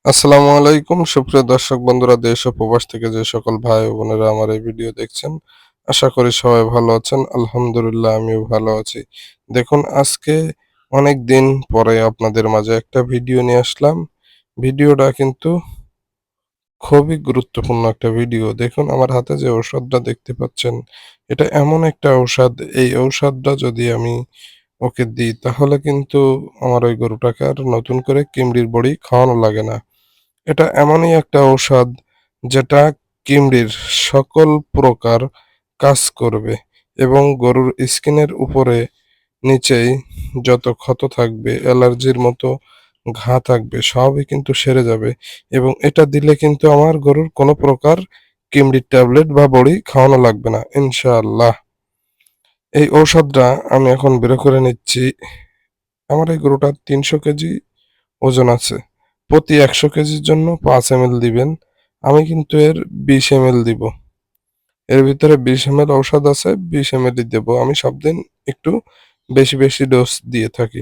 আসসালামু আলাইকুম সুপ্রিয় দর্শক বন্ধুরা, দেশ ও প্রবাস থেকে যে সকল ভাই ও বোনেরা আমার এই ভিডিও দেখছেন, আশা করি সবাই ভালো আছেন। আলহামদুলিল্লাহ আমিও ভালো আছি। দেখুন, আজকে অনেক দিন পরে আপনাদের মাঝে একটা ভিডিও নিয়ে আসলাম। ভিডিওটা কিন্তু খুবই গুরুত্বপূর্ণ একটা ভিডিও। দেখুন, আমার হাতে যে ঔষধটা দেখতে পাচ্ছেন, এটা এমন একটা ঔষধ, এই ঔষধটা যদি আমি ওকে দিই তাহলে কিন্তু আমার ওই গরুটাকে আর নতুন করে কিমড়ির বড়ি খাওয়ানো লাগে না। এটা এমনই একটা ঔষধ যেটা কিমড়ির সকল প্রকার কাজ করবে এবং গরুর স্কিনের উপরে নিচেই যত ক্ষত থাকবে, অ্যালার্জির মতো ঘা থাকবে, সবই কিন্তু সেরে যাবে এবং এটা দিলে কিন্তু আমার গরুর কোনো প্রকার কিমড়ির ট্যাবলেট বা বড়ি খাওয়ানো লাগবে না ইনশাআল্লাহ। এই ঔষধটা আমি এখন বের করে নিচ্ছি। আমার এই গরুটার ৩০০ কেজি ওজন আছে। প্রতি ১০০ কেজির জন্য ৫ এমএল দিবেন। আমি কিন্তু এর ২০ এমএল দিব। এর ভিতরে ২০ এমএল ঔষধ আছে, ২০ এমএলই দেব। আমি সব দিন একটু বেশি ডোজ দিয়ে থাকি।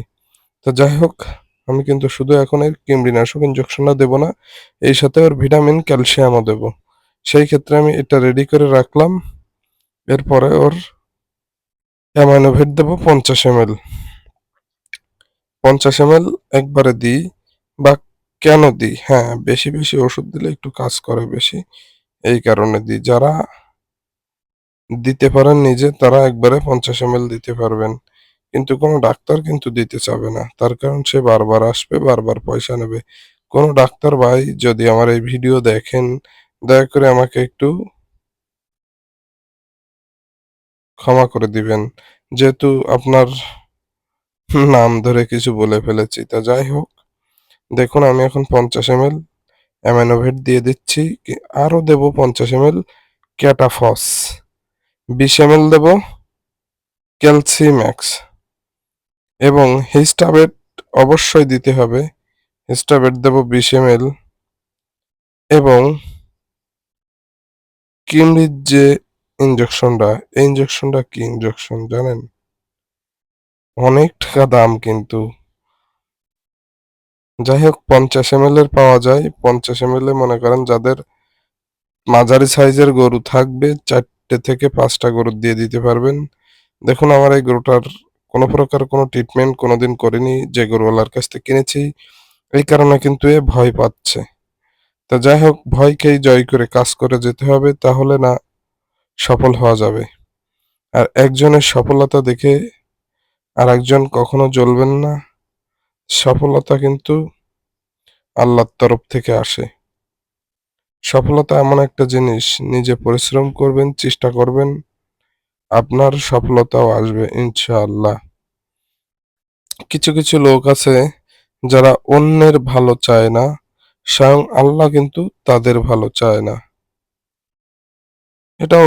তো যাই হোক, আমি কিন্তু শুধু এখন এর কৃমিনাশক ইনজেকশনটা দেব না, এই সাথে ওর ভিটামিন, ক্যালসিয়ামও দেব। সেই ক্ষেত্রে আমি এটা রেডি করে রাখলাম। এরপরে ওর অ্যামাইনোভেট দেব ৫০ এমএল। ৫০ এমএল একবারে দিই বা কেন দিই? হ্যাঁ, বেশি ওষুধ দিলে একটু কাজ করে বেশি। এই কারণে দিই। যারা দিতে পারেন নিজে তারা একবারে ৫০ এমএল দিতে পারবেন। কিন্তু কোনো ডাক্তার কিন্তু দিতে চাবে না। তার কারণ সে বারবার আসবে, বারবার পয়সা নেবে। কোনো ডাক্তার ভাই যদি আমার এই ভিডিও দেখেন, দয়া করে আমাকে একটু ক্ষমা করে দিবেন। যেহেতু আপনার নাম ধরে কিছু বলে ফেলেছি। তা যাই হোক, দেখুন আমি এখন ৫০ এমএল অ্যামাইনোভেট দিয়ে দিচ্ছি। আরও দেব ৫০ এমএল ক্যাটাফস। ২০ এমএল দেব ক্যালসিম্যাক্স এবং হিস্টাবেট অবশ্যই দিতে হবে। হিস্টাবেট দেব ২০ এমএল এবং কিমরির যে ইনজেকশনটা, এই ইনজেকশনটা কি ইনজেকশন জানেন? অনেক টাকা দাম কিন্তু। যাই হোক, ৫০ এমএল এর পাওয়া যায়। ৫০ এমএল এ মনে করেন যাদের মাঝারি সাইজের গরু থাকবে ৪টে থেকে ৫টা গরু দিয়ে দিতে পারবেন। দেখুন, আমার এই গরুটার কোনো প্রকার কোনো ট্রিটমেন্ট কোনোদিন করিনি, যে গরুওয়ালার কাছ থেকে কিনেছি। এই কারণে কিন্তু এ ভয় পাচ্ছে। তা যাই হোক, ভয়কেই জয় করে কাজ করে যেতে হবে, তাহলে না সফল হওয়া যাবে। আর একজনের সফলতা দেখে আরেকজন কখনো জ্বলবেন না। সফলতা কিন্তু আল্লাহর তরফ থেকে আসে। সফলতা এমন একটা জিনিস, নিজে পরিশ্রম করবেন, চেষ্টা করবেন, আপনার সফলতাও আসবে ইনশাআল্লাহ। কিছু লোক আছে যারা অন্যের ভালো চায় না, স্বয়ং আল্লাহ কিন্তু তাদের ভালো চায় না। এটা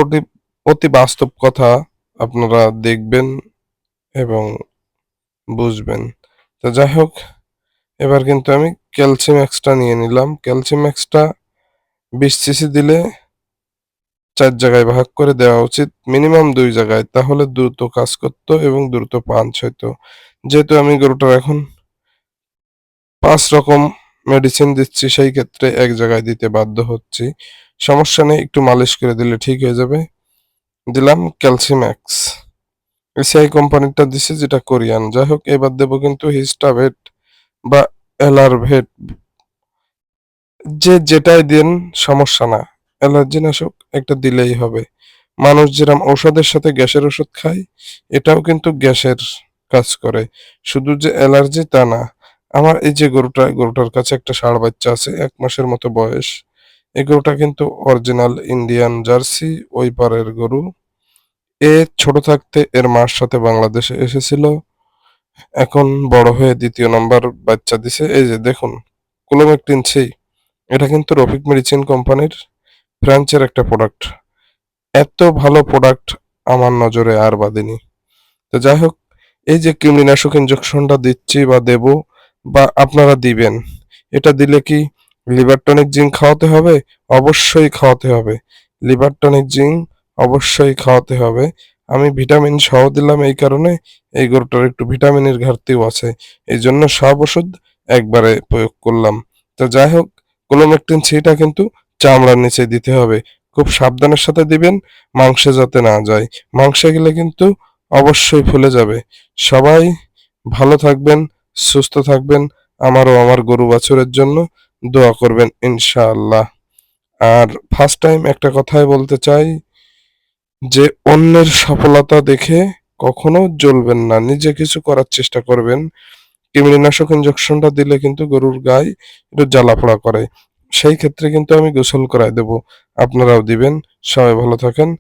অতি বাস্তব কথা। আপনারা দেখবেন এবং বুঝবেন। তো যাই হোক, এবার কিন্তু আমি ক্যালসিম্যাক্সটা নিয়ে নিলাম। ক্যালসিম্যাক্সটা ২০ সিসি দিলে ৪ জায়গায় ভাগ করে দেওয়া উচিত। মিনিমাম ২ জায়গায়। তাহলে দ্রুত কাজ করত এবং দ্রুত পাঞ্চ হইতো। যেহেতু আমি গরুটার এখন ৫ রকম মেডিসিন দিচ্ছি, সেই ক্ষেত্রে ১ জায়গায় দিতে বাধ্য হচ্ছি। সমস্যা নেই, একটু মালিশ করে দিলে ঠিক হয়ে যাবে। দিলাম ক্যালসিম্যাক্স। এসিআই কোম্পানিরটা দিছি, যেটা কোরিয়ান। যাই হোক, এবার দেব কিন্তু হিস্টাভেট বা এলারভেট, যে যেটাই দেন সমস্যা না। অ্যালার্জি নাশক একটা দিলেই হবে। মানুষ যেরকম ঔষধের সাথে গ্যাসের ওষুধ খায়, এটাও কিন্তু গ্যাসের কাজ করে। শুধু যে অ্যালার্জি তা না। আমার এই যে গরুটার কাছে একটা ষাঁড় বাচ্চা আছে, ১ মাসের মতো বয়স। এই গরুটা কিন্তু অরিজিনাল ইন্ডিয়ান জার্সি, ওই পারের গরু। এ ছোট থাকতে এর মার সাথে বাংলাদেশে এসেছিল। এখন বড় হয়ে ২য় নাম্বার বাচ্চা দিছে। এই যে দেখুন, ক্লোমেকটিন সেই। এটা কিন্তু রফিক মেডিসিন কোম্পানির ফ্রান্সের একটা প্রোডাক্ট। এত ভালো প্রোডাক্ট আমার নজরে আর বাধেনি। তো যাই হোক, এই যে কৃমিনাশক ইনজেকশনটা দিচ্ছি বা দেব বা আপনারা দিবেন, এটা দিলে কি লিভার টনিক জিঙ্ক খাওয়াতে হবে? অবশ্যই খাওয়াতে হবে। লিভার টনিক জিঙ্ক অবশ্যই খাওয়াতে হবে। আমি ভিটামিন সহ দিলাম এই কারণে, এই গরুটার একটু ভিটামিনের ঘাটতিও আছে। এই জন্য সব ওষুধ একবারে প্রয়োগ করলাম। তো যাই হোক, ক্লোমেকটিন ছিটা কিন্তু চামড়ার নিচে দিতে হবে। খুব সাবধানের সাথে দিবেন, মাংসে যাতে না যায়। মাংসে গেলে কিন্তু অবশ্যই ফুলে যাবে। সবাই ভালো থাকবেন, সুস্থ থাকবেন। আমারও আমার গরু বাছুরের জন্য দোয়া করবেন ইনশাআল্লাহ। আর ফার্স্ট টাইম একটা কথাই বলতে চাই যে অন্যের সফলতা দেখে কখনো জ্বলবেন না। নিজে কিছু করার চেষ্টা করবেন। কৃমিনাশক ইনজেকশনটা দিলে কিন্তু গরুর গায়ে একটু জ্বালাপোড়া করে। সেই ক্ষেত্রে কিন্তু আমি গোসল করায় দেব। আপনারাও দিবেন। সবাই ভালো থাকেন।